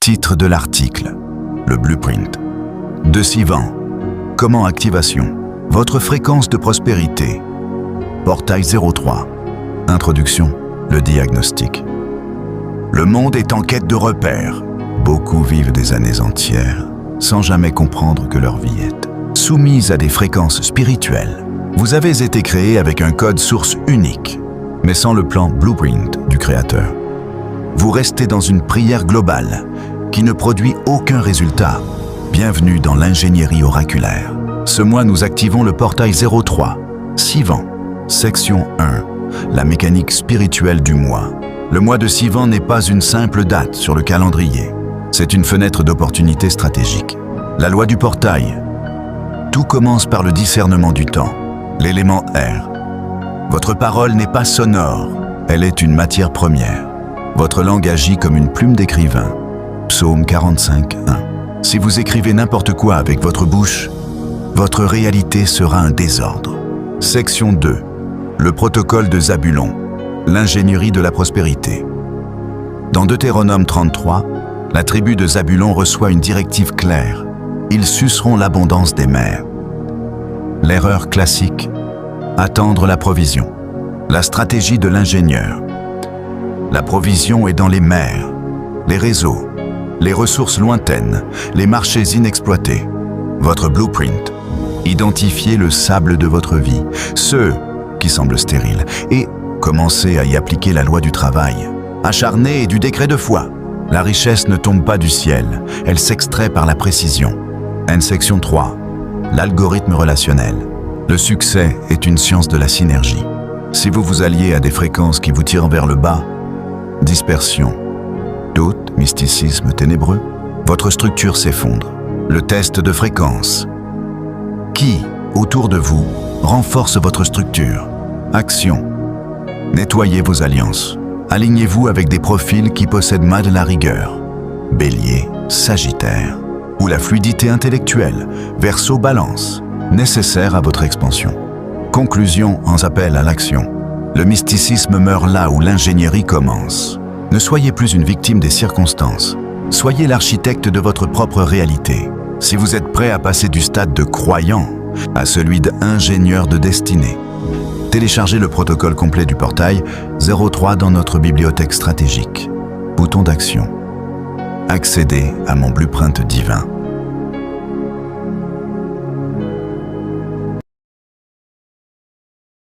Titre de l'article. Le blueprint. De Sivan. Comment activation. Votre fréquence de prospérité. Portail 03. Introduction. Le diagnostic. Le monde est en quête de repères. Beaucoup vivent des années entières sans jamais comprendre que leur vie est soumise à des fréquences spirituelles. Vous avez été créé avec un code source unique, mais sans le plan blueprint du Créateur. Vous restez dans une prière globale qui ne produit aucun résultat. Bienvenue dans l'ingénierie oraculaire. Ce mois, nous activons le portail 03, Sivan, section 1, la mécanique spirituelle du mois. Le mois de Sivan n'est pas une simple date sur le calendrier. C'est une fenêtre d'opportunité stratégique. La loi du portail. Tout commence par le discernement du temps, l'élément R. Votre parole n'est pas sonore, elle est une matière première. Votre langue agit comme une plume d'écrivain. Psaume 45, 1. Si vous écrivez n'importe quoi avec votre bouche, votre réalité sera un désordre. Section 2. Le protocole de Zabulon. L'ingénierie de la prospérité. Dans Deutéronome 33, la tribu de Zabulon reçoit une directive claire. Ils suceront l'abondance des mers. L'erreur classique, attendre la provision. La stratégie de l'ingénieur. La provision est dans les mers, les réseaux, les ressources lointaines, les marchés inexploités. Votre blueprint. Identifiez le sable de votre vie, ceux qui semblent stériles, et commencez à y appliquer la loi du travail. Acharné et du décret de foi. La richesse ne tombe pas du ciel, elle s'extrait par la précision. Section 3. L'algorithme relationnel. Le succès est une science de la synergie. Si vous vous alliez à des fréquences qui vous tirent vers le bas, dispersion, doute, mysticisme ténébreux, votre structure s'effondre. Le test de fréquence. Qui, autour de vous, renforce votre structure? Action. Nettoyez vos alliances. Alignez-vous avec des profils qui possèdent mal la rigueur. Bélier, Sagittaire. Ou la fluidité intellectuelle, Verseau, Balance, nécessaire à votre expansion. Conclusion en appel à l'action. Le mysticisme meurt là où l'ingénierie commence. Ne soyez plus une victime des circonstances. Soyez l'architecte de votre propre réalité. Si vous êtes prêt à passer du stade de croyant à celui d'ingénieur de destinée, téléchargez le protocole complet du portail 03 dans notre bibliothèque stratégique. Bouton d'action. Accédez à mon blueprint divin.